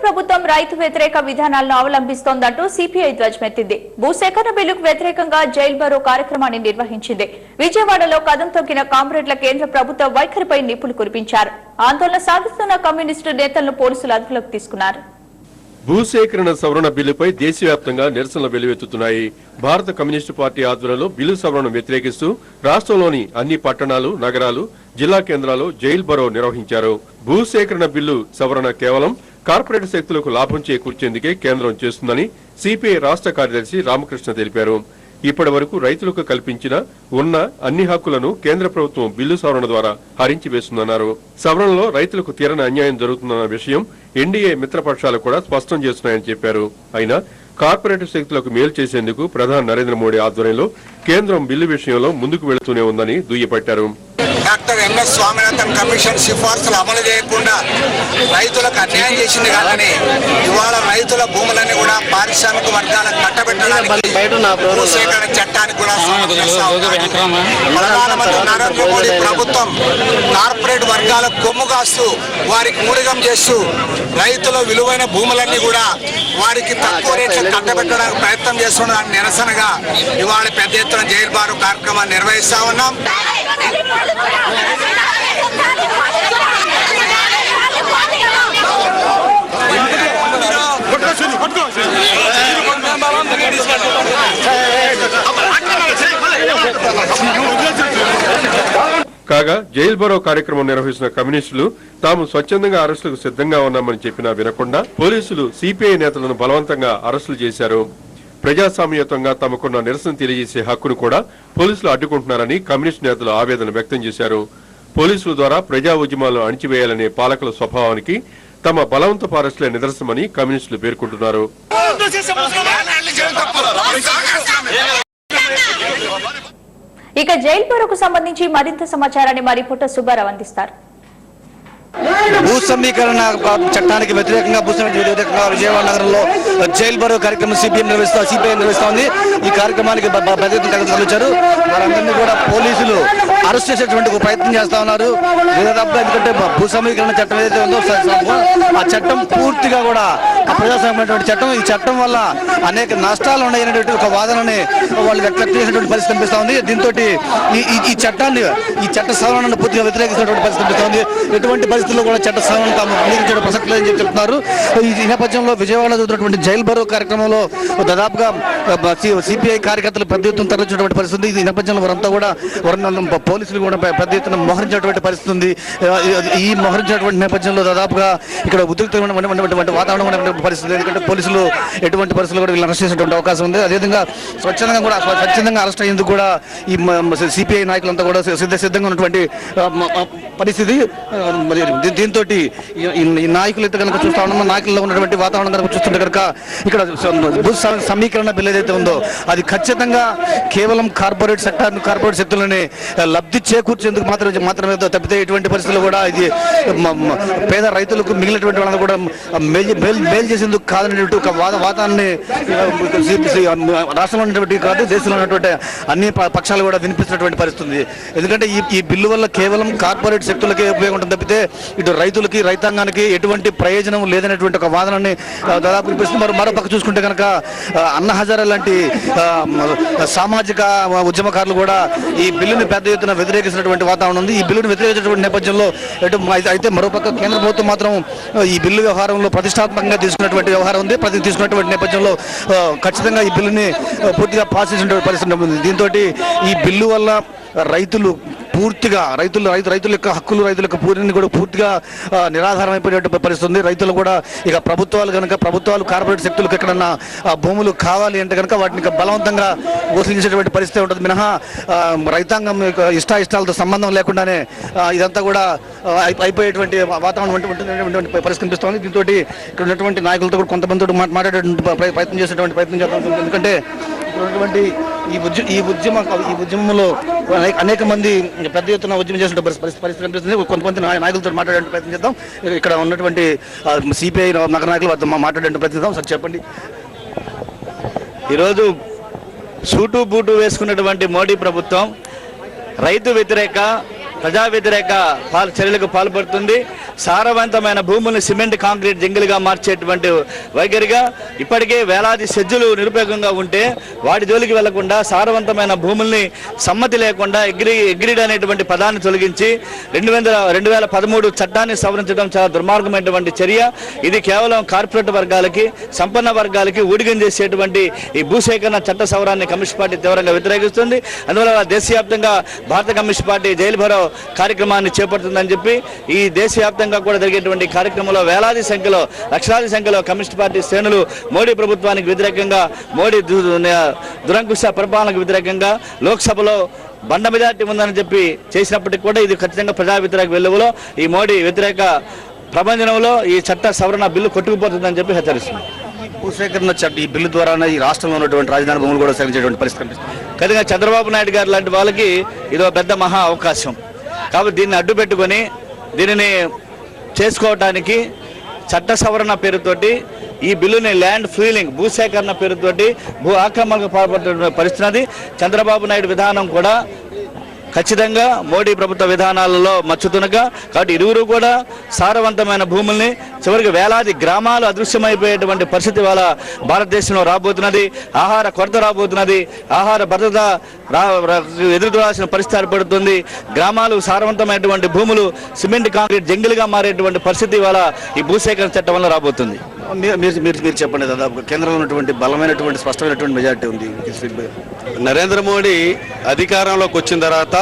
ప్రభుత్వం రైతు వ్యతిరేక విధానాలను అవలంబిస్తోందంటూ సిపిఐ ధ్వజమెత్తింది. భూసేకరణ బిల్లుకు వ్యతిరేకంగా జైల్ బరో కార్యక్రమాన్ని నిర్వహించింది. విజయవాడలో కదం తొక్కిన కామ్రేడ్ల కేంద్ర ప్రభుత్వ వైఖరిపై నిప్పులు కురిపించారు. ఆందోళన సాగిస్తున్న కమ్యూనిస్టు నేతలను పోలీసులు అదుపులోకి తీసుకున్నారు. భూసేకరణ సవరణ బిల్లుపై దేశవ్యాప్తంగా నిరసనలు వెల్లువెత్తుతున్నాయి. భారత కమ్యూనిస్టు పార్టీ ఆధ్వర్యంలో బిల్లు సవరణను వ్యతిరేకిస్తూ రాష్ట్రంలోని అన్ని పట్టణాలు, నగరాలు, జిల్లా కేంద్రాల్లో జైల్ బరో నిర్వహించారు. భూసేకరణ బిల్లు సవరణ కేవలం కార్పొరేట్ శక్తులకు లాభం చేకూర్చేందుకే కేంద్రం చేస్తుందని సిపిఐ రాష్ట్ర కార్యదర్శి రామకృష్ణ తెలిపారు. ఇప్పటి వరకు రైతులకు కల్పించిన ఉన్న అన్ని హక్కులను కేంద్ర ప్రభుత్వం బిల్లు సవరణ ద్వారా హరించి వేస్తుందన్నారు. సవరణలో రైతులకు తీరని అన్యాయం జరుగుతుందన్న విషయం ఎన్డీఏ మిత్రపక్షాలు కూడా స్పష్టం చేస్తున్నాయని చెప్పారు. అయినా కార్పొరేట్ శక్తులకు మేలు చేసేందుకు ప్రధాని నరేంద్ర మోడీ ఆధ్వర్యంలో కేంద్రం బిల్లు విషయంలో ముందుకు వెళుతూనే ఉందని దుయ్యబట్టారు. డాక్టర్ ఎంఎస్ స్వామినాథన్ కమిషన్ సిఫార్సులు అమలు చేయకుండా రైతులకు అన్యాయం చేసింది కానీ ఇవాళ రైతుల భూములన్నీ కూడా పారిశ్రామిక వర్గాలకు కట్టబెట్టడానికి భూసేకరణ చట్టానికి కూడా ప్రధానమంత్రి నరేంద్ర మోడీ ప్రభుత్వం కార్పొరేట్ వర్గాలకు కొమ్ము కాస్తూ వారికి మూలిగం చేస్తూ రైతుల విలువైన భూములన్నీ కూడా వారికి తక్కువ రేట్లకు కట్టబెట్టడానికి ప్రయత్నం చేస్తున్న దానికి నిరసనగా ఇవాళ పెద్ద ఎత్తున జైలు బారు కార్యక్రమాన్ని నిర్వహిస్తా ఉన్నాం. కాగా జైల్ బరో కార్యక్రమం నిర్వహిస్తున్న కమ్యూనిస్టులు తాము స్వచ్ఛందంగా అరెస్టులకు సిద్ధంగా ఉన్నామని చెప్పినా వినకుండా పోలీసులు సిపిఐ నేతలను బలవంతంగా అరెస్టులు చేశారు. ప్రజాస్వామ్యయుతంగా తమకున్న నిరసన తెలియజేసే హక్కును కూడా పోలీసులు అడ్డుకుంటున్నారని కమ్యూనిస్టు నేతలు ఆవేదన వ్యక్తం చేశారు. పోలీసుల ద్వారా ప్రజా ఉద్యమాలను అణిచివేయాలనే పాలకుల స్వభావానికి తమ బలవంతపు అరెస్టులే నిదర్శనమని కమ్యూనిస్టులు పేర్కొంటున్నారు. ఇక జైల్ బరోకు సంబంధించి మరింత సమాచారాన్ని మరిపుట్ట సుబ్బారావు అందిస్తారు. భూ సమీకరణ చట్టానికి వ్యతిరేకంగా విజయవాడ నగరంలో జైల్ బరో కార్యక్రమం సిపిఐ నిర్వహిస్తోంది. ఈ కార్యక్రమానికి తరలించారు. వారందరినీ కూడా పోలీసులు అరెస్ట్ చేసేటువంటి ప్రయత్నం చేస్తా ఉన్నారు. ఎందుకంటే భూ సమీకరణ చట్టం ఏదైతే ఉందో ఆ చట్టం పూర్తిగా కూడా ప్రజాస్వామ్యమైనటువంటి చట్టం. ఈ చట్టం వల్ల అనేక నష్టాలు ఉన్నాయనేటువంటి ఒక వాదనని వాళ్ళు వ్యక్తం చేసినటువంటి పరిస్థితి కనిపిస్తా ఉంది. దీంతో ఈ చట్ట సవరణను పూర్తిగా వ్యతిరేకిస్తున్నటువంటి పరిస్థితి కనిపిస్తోంది. ఎటువంటి పరిస్థితుల్లో కూడా చట్ట సవరణ తాము అంగీకరించడం ప్రసక్తి లేదని చెప్పి చెప్తున్నారు. ఈ నేపథ్యంలో విజయవాడలో జరుగుతున్నటువంటి జైల్ బరో కార్యక్రమంలో దాదాపుగా సిపిఐ కార్యకర్తలు పెద్ద ఎత్తున తరలించినటువంటి పరిస్థితి. ఈ నేపథ్యంలో వారంతా కూడా పోలీసులు కూడా పెద్ద ఎత్తున మోహరించినటువంటి పరిస్థితి ఉంది. ఈ మోహరించినటువంటి నేపథ్యంలో దాదాపుగా ఇక్కడ ఉద్రిక్తమైనటువంటి వాతావరణం పరిస్థితి. ఎందుకంటే పోలీసులు ఎటువంటి పరిస్థితులు కూడా వీళ్ళని అరెస్ట్ చేసేటువంటి అవకాశం ఉంది. అదేవిధంగా స్వచ్ఛందంగా అరెస్ట్ అయ్యేందుకు కూడా ఈ సిపిఐ నాయకులంతా కూడా సిద్ధంగా ఉన్నటువంటి పరిస్థితి. దీంతో ఈ నాయకులు అయితే కనుక చూస్తా ఉన్నాం, నాయకుల్లో ఉన్నటువంటి వాతావరణం కనుక చూస్తుంటే కనుక ఇక్కడ భూ సమీకరణ బిల్ ఏదైతే ఉందో అది ఖచ్చితంగా కేవలం కార్పొరేట్ శక్తులని లబ్ధి చేకూర్చేందుకు మాత్రమే తప్పితే ఎటువంటి పరిస్థితుల్లో కూడా ఇది పేద రైతులకు మిగిలినటువంటి వాళ్ళని కూడా మేలు చేసేందుకు కాదనేటువంటి ఒక వాతాన్ని రాష్ట్రంలో ఉన్నటువంటి కాదు దేశంలో ఉన్నటువంటి అన్ని పక్షాలు కూడా వినిపిస్తున్నటువంటి పరిస్థితి. ఎందుకంటే ఈ బిల్లు వల్ల కేవలం కార్పొరేట్ శక్తులకే ఉపయోగం ఉంటుంది తప్పితే ఇటు రైతులకి రైతాంగానికి ఎటువంటి ప్రయోజనం లేదనేటువంటి ఒక వాదనని దాదాపు వినిపిస్తుంది. మరో పక్క చూసుకుంటే కనుక అన్నా హజారే లాంటి సామాజిక ఉద్యమకారులు కూడా ఈ బిల్లుని పెద్ద ఎత్తున వ్యతిరేకిస్తున్నటువంటి వాతావరణం ఉంది. ఈ బిల్లును వ్యతిరేకించినటువంటి నేపథ్యంలో అయితే మరోపక్క కేంద్ర ప్రభుత్వం మాత్రం ఈ బిల్లు వ్యవహారంలో ప్రతిష్టాత్మకంగా తీసుకున్నటువంటి వ్యవహారం ఉంది. తీసుకున్నటువంటి నేపథ్యంలో ఖచ్చితంగా ఈ బిల్లుని పూర్తిగా పాస్ చేసినటువంటి పరిస్థితి ఉంది. దీంతో ఈ బిల్లు వల్ల రైతుల యొక్క హక్కులు, రైతుల యొక్క పూర్తిని కూడా పూర్తిగా నిరాధారం అయిపోయినటువంటి పరిస్థితుంది. రైతులు కూడా ఇక ప్రభుత్వాలు కార్పొరేట్ శక్తులకు ఎక్కడన్నా భూములు కావాలి అంటే కనుక వాటిని బలవంతంగా వసూలించేటువంటి పరిస్థితి ఉంటుంది. మినహా రైతాంగం ఇష్టాలతో సంబంధం లేకుండానే ఇదంతా కూడా అయిపోయేటువంటి వాతావరణం ఉంటున్నటువంటి పరిస్థితి కనిపిస్తుంది. దీంతో ఇక్కడ ఉన్నటువంటి నాయకులతో కూడా కొంతమందితో మాట్లాడేటువంటి ప్రయత్నం చేసేటువంటి ప్రయత్నం చేస్తాం. ఎందుకంటే ఉన్నటువంటి ఈ ఉద్యమంలో అనేక మంది పెద్ద ఎత్తున ఉద్యమం చేసిన పరిస్థితి కనిపిస్తుంది. కొంతమంది నాయకులతో మాట్లాడే ప్రయత్నం చేద్దాం. ఇక్కడ ఉన్నటువంటి సిపిఐ నగర నాయకులు మాట్లాడే ప్రయత్నం చేద్దాం. సార్ చెప్పండి, ఈరోజు సూటు బూటు వేసుకున్నటువంటి మోడీ ప్రభుత్వం రైతు వ్యతిరేక ప్రజా వ్యతిరేక చర్యలకు పాల్పడుతుంది. సారవంతమైన భూముల్ని సిమెంట్ కాంక్రీట్ జంగిల్గా మార్చేటువంటి వైఖరిగా ఇప్పటికే వేలాది సెజ్జులు నిరుపయోగంగా ఉంటే వాటి జోలికి వెళ్లకుండా సారవంతమైన భూముల్ని సమ్మతి లేకుండా అగ్రీడ్ అనేటువంటి పదాన్ని తొలగించి 2013 చట్టాన్ని సవరించడం చాలా దుర్మార్గమైనటువంటి చర్య. ఇది కేవలం కార్పొరేట్ వర్గాలకి సంపన్న వర్గాలకి ఊడిగం చేసేటువంటి ఈ భూసేకరణ చట్ట సవరాన్ని కమ్యూనిస్ట్ పార్టీ తీవ్రంగా వ్యతిరేకిస్తుంది. అందువల్ల దేశవ్యాప్తంగా భారత కమ్యూనిస్ట్ పార్టీ జైలు భరో కార్యక్రమాన్ని చేపడుతుందని చెప్పి ఈ దేశవ్యాప్తంగా కూడా జరిగేటువంటి కార్యక్రమంలో వేలాది సంఖ్యలో లక్షలాది సంఖ్యలో కమ్యూనిస్ట్ పార్టీ శ్రేణులు మోడీ ప్రభుత్వానికి వ్యతిరేకంగా మోడీ దురంకుశ పరిపాలనకు వ్యతిరేకంగా లోక్సభలో బండ మెజార్టీ ఉందని చెప్పి చేసినప్పటికీ కూడా ఇది ఖచ్చితంగా ప్రజా వ్యతిరేక వెలుగులో ఈ మోడీ వ్యతిరేక ప్రపంచంలో ఈ చట్ట సవరణ బిల్లు కొట్టుకుపోతుందని చెప్పి హెచ్చరిస్తుంది. భూసేకరణ చట్టం ఈ బిల్లు ద్వారా ఈ రాష్ట్రంలో ఉన్నటువంటి రాజధాని భూములు కూడా సేకరించేటువంటి పరిస్థితి కనిపిస్తుంది. ఖచ్చితంగా చంద్రబాబు నాయుడు గారు లాంటి వాళ్ళకి ఇదో పెద్ద మహా అవకాశం. కాబట్టి దీన్ని అడ్డు పెట్టుకొని దీనిని చేసుకోవటానికి చట్ట సవరణ పేరుతోటి ఈ బిల్లుని ల్యాండ్ ఫీలింగ్ భూసేకరణ పేరుతోటి భూ ఆక్రమణకు పాల్పడుతున్న పరిస్థితి. చంద్రబాబు నాయుడు విధానం కూడా ఖచ్చితంగా మోడీ ప్రభుత్వ విధానాలలో మచ్చుతునగా. కాబట్టి ఇరువురు కూడా సారవంతమైన భూముల్ని చివరికి వేలాది గ్రామాలు అదృశ్యమైపోయేటువంటి పరిస్థితి వాళ్ళ భారతదేశంలో రాబోతున్నది. ఆహార కొరత రాబోతున్నది. ఆహార భద్రత ఎదుర్కోవాల్సిన పరిస్థితి ఏర్పడుతుంది. గ్రామాలు సారవంతమైనటువంటి భూములు సిమెంట్ కాంక్రీట్ జంగిల్గా మారేటువంటి పరిస్థితి వాళ్ళ ఈ భూసేకరణ చట్టం వల్ల రాబోతుంది. మీరు చెప్పండి. దాదాపు కేంద్రంలో ఉన్నటువంటి బలమైనటువంటి స్పష్టమైనటువంటి మెజార్టీ ఉంది. నరేంద్ర మోడీ అధికారంలోకి వచ్చిన తర్వాత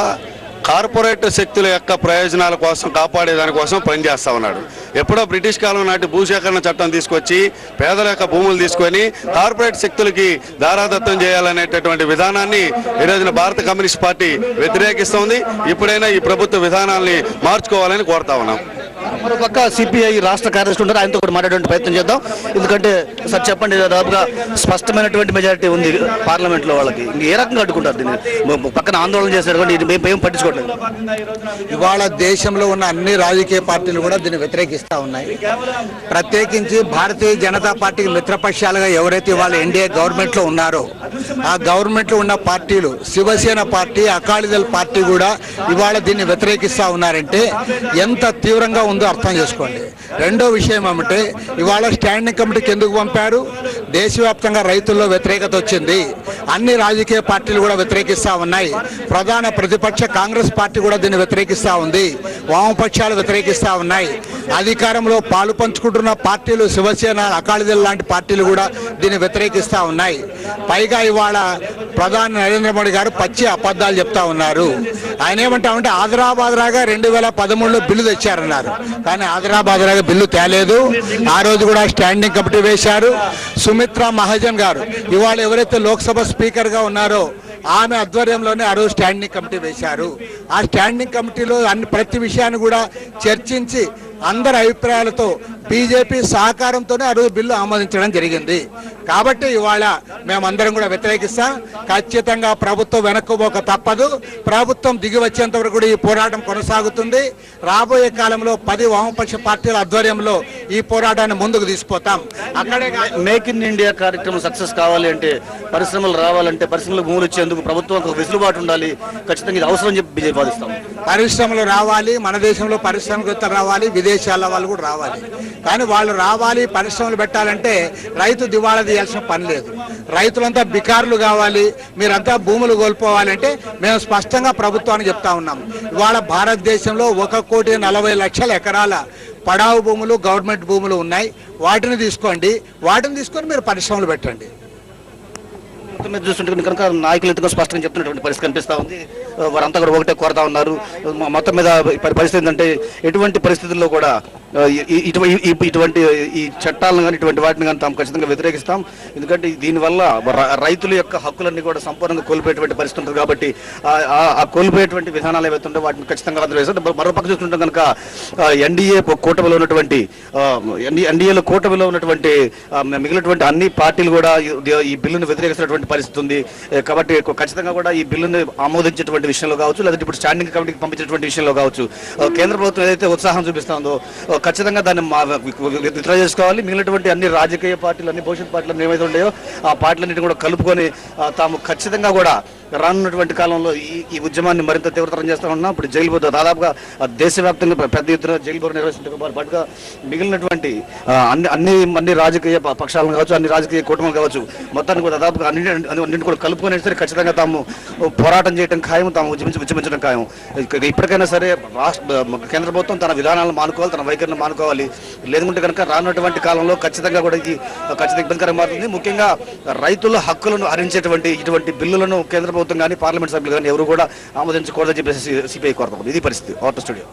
కార్పొరేట్ శక్తుల యొక్క ప్రయోజనాల కోసం కాపాడేదాని కోసం పనిచేస్తా ఉన్నాడు. ఎప్పుడో బ్రిటిష్ కాలం నాటి భూసేకరణ చట్టం తీసుకొచ్చి పేదల యొక్క భూములు తీసుకొని కార్పొరేట్ శక్తులకి దారాదత్తం చేయాలనేటటువంటి విధానాన్ని ఈ రోజున భారత కమ్యూనిస్ట్ పార్టీ వ్యతిరేకిస్తోంది. ఇప్పుడైనా ఈ ప్రభుత్వ విధానాల్ని మార్చుకోవాలని కోరుతా ఉన్నాం. మరోపక్క సిపిఐ రాష్ట్ర కార్యదర్శి ఉంటారు, ఆయనతో కూడా మాట్లాడే ప్రయత్నం చేద్దాం. ఎందుకంటే సార్ చెప్పండి, దాదాపుగా స్పష్టమైనటువంటి మెజారిటీ ఉంది పార్లమెంట్లో వాళ్ళకి. ఏ రకంగా అడ్డుకుంటారు దీన్ని? పక్కన ఆందోళన చేసేటువంటి ఇది మేము పట్టించుకోవట్లేదు. ఇవాళ దేశంలో ఉన్న అన్ని రాజకీయ పార్టీలు కూడా దీన్ని వ్యతిరేకిస్తూ ఉన్నాయి. ప్రత్యేకించి భారతీయ జనతా పార్టీకి మిత్రపక్షాలుగా ఎవరైతే ఇవాళ ఎన్డీఏ గవర్నమెంట్లో ఉన్నారో ఆ గవర్నమెంట్లో ఉన్న పార్టీలు శివసేన పార్టీ, అకాలీదళ్ పార్టీ కూడా ఇవాళ దీన్ని వ్యతిరేకిస్తూ ఉన్నారంటే ఎంత తీవ్రంగా ఉందో అర్థం చేసుకోండి. రెండో విషయం ఏమంటే ఇవాళ స్టాండింగ్ కమిటీకి ఎందుకు పంపారు? దేశవ్యాప్తంగా రైతుల్లో వ్యతిరేకత వచ్చింది. అన్ని రాజకీయ పార్టీలు కూడా వ్యతిరేకిస్తూ ఉన్నాయి. ప్రధాన ప్రతిపక్ష కాంగ్రెస్ పార్టీ కూడా దీన్ని వ్యతిరేకిస్తూ ఉంది. వామపక్షాలు వ్యతిరేకిస్తూ ఉన్నాయి. అధికారంలో పాలు పంచుకుంటున్న పార్టీలు శివసేన, అకాలీదళ్ లాంటి పార్టీలు కూడా దీన్ని వ్యతిరేకిస్తూ ఉన్నాయి. పైగా ఇవాళ ప్రధాని నరేంద్ర మోడీ గారు పచ్చి అబద్ధాలు చెప్తా ఉన్నారు. ఆయన ఏమంటామంటే ఆదరాబాదరాగా 2013లో బిల్లు తెచ్చారన్నారు. కానీ ఆదరాబాదరాగా బిల్లు తేలేదు. ఆ రోజు కూడా స్టాండింగ్ కమిటీ వేశారు. సుమిత్రా మహాజన్ గారు ఇవాళ ఎవరైతే లోక్సభ స్పీకర్గా ఉన్నారో ఆమె ఆధ్వర్యంలోనే ఆ రోజు స్టాండింగ్ కమిటీ వేశారు. ఆ స్టాండింగ్ కమిటీలో ప్రతి విషయాన్ని కూడా చర్చించి అందరి అభిప్రాయాలతో బీజేపీ సహకారంతోనే ఆ రోజు బిల్లు ఆమోదించడం జరిగింది. కాబట్టి ఇవాళ మేమందరం కూడా వ్యతిరేకిస్తాం. ఖచ్చితంగా ప్రభుత్వం వెనక్కుపోక తప్పదు. ప్రభుత్వం దిగి వచ్చేంత వరకు కూడా ఈ పోరాటం కొనసాగుతుంది. రాబోయే కాలంలో 10 వామపక్ష పార్టీల ఆధ్వర్యంలో ఈ పోరాటాన్ని ముందుకు తీసుకుపోతాం. అక్కడే మేక్ ఇన్ ఇండియా కార్యక్రమం సక్సెస్ కావాలి అంటే, పరిశ్రమలు రావాలంటే, పరిశ్రమలకు భూములు ఇచ్చేందుకు ప్రభుత్వం వెసులుబాటు ఉండాలి. ఖచ్చితంగా ఇది అవసరం చెప్పి బీజేపీ వాదిస్తాం. పరిశ్రమలు రావాలి, మన దేశంలో పరిశ్రమలు రావాలి, విదేశాల వాళ్ళు కూడా రావాలి. కానీ వాళ్ళు రావాలి, పరిశ్రమలు పెట్టాలంటే రైతు దివాళా తీయాల్సిన పని లేదు. రైతులంతా బికారులు కావాలి, మీరంతా భూములు కోల్పోవాలంటే మేము స్పష్టంగా ప్రభుత్వానికి చెప్తా ఉన్నాం. ఇవాళ భారతదేశంలో 1,40,00,000 ఎకరాల పడావు భూములు, గవర్నమెంట్ భూములు ఉన్నాయి. వాటిని తీసుకోండి, వాటిని తీసుకొని మీరు పరిశ్రమలు పెట్టండి. మీద చూస్తుంటే కనుక నాయకులు ఎంతో స్పష్టంగా చెప్తున్నటువంటి పరిస్థితి కనిపిస్తూ ఉంది. వారంతా కూడా ఒకటే కోరుతా ఉన్నారు. మొత్తం మీద పరిస్థితి ఏంటంటే ఎటువంటి పరిస్థితుల్లో కూడా ఇటువంటి ఈ చట్టాలను కానీ ఇటువంటి వాటిని కానీ తాము ఖచ్చితంగా వ్యతిరేకిస్తాం. ఎందుకంటే దీనివల్ల రైతుల యొక్క హక్కులన్నీ కూడా సంపూర్ణంగా కోల్పోయేటువంటి పరిస్థితి ఉంటుంది. కాబట్టి ఆ కోల్పోయేటువంటి విధానాలు ఏవైతుంటే వాటిని ఖచ్చితంగా రద్దు చేస్తాం. మరోపక్క చూస్తుంటే కనుక ఎన్డీఏలో కూటమిలో ఉన్నటువంటి మిగిలినటువంటి అన్ని పార్టీలు కూడా ఈ బిల్లును వ్యతిరేకిస్తున్నటువంటి పరిస్థితి ఉంది. కాబట్టి ఖచ్చితంగా కూడా ఈ బిల్లును ఆమోదించేటువంటి విషయంలో కావచ్చు, లేదంటే ఇప్పుడు స్టాండింగ్ కమిటీకి పంపించేటువంటి విషయంలో కావచ్చు, కేంద్ర ప్రభుత్వం ఏదైతే ఉత్సాహం చూపిస్తుందో ఖచ్చితంగా దాన్ని విత్డ్రా చేసుకోవాలి. మిగిలినటువంటి అన్ని రాజకీయ పార్టీలు, అన్ని భవిష్యత్ పార్టీలు ఏమైతే ఉన్నాయో ఆ పార్టీలన్నింటినీ కూడా కలుపుకొని తాము ఖచ్చితంగా కూడా రానున్నటువంటి కాలంలో ఈ ఉద్యమాన్ని మరింత తీవ్రతరం చేస్తూ ఉన్నాం. ఇప్పుడు జైలు బోర్డు దాదాపుగా దేశవ్యాప్తంగా పెద్ద ఎత్తున జైలు బోర్డు నిర్వహించడంతో పాటుగా మిగిలినటువంటి అన్ని రాజకీయ పక్షాలను కావచ్చు, అన్ని రాజకీయ కూటములు కావచ్చు, మొత్తాన్ని కూడా దాదాపుగా అన్నింటి కూడా కలుపుకొని సరే ఖచ్చితంగా తాము పోరాటం చేయడం ఖాయం, తాము ఉద్యమించడం ఖాయం. ఇప్పటికైనా సరే కేంద్ర ప్రభుత్వం తన విధానాలను మానుకోవాలి, తన వైఖరిని మానుకోవాలి. లేదంటే కనుక రానున్నటువంటి కాలంలో ఖచ్చితంగా కూడా ఖచ్చితంగా ఇబ్బందికరంగా మారుతుంది. ముఖ్యంగా రైతుల హక్కులను హరించేటువంటి ఇటువంటి బిల్లులను కేంద్ర ప్రభుత్వం కానీ పార్లమెంట్ సభ్యులు కానీ ఎవరు కూడా ఆమోదించకూడదని చెప్పేసి సిపిఐ కోరుతాం. ఇది పరిస్థితి. Art studio.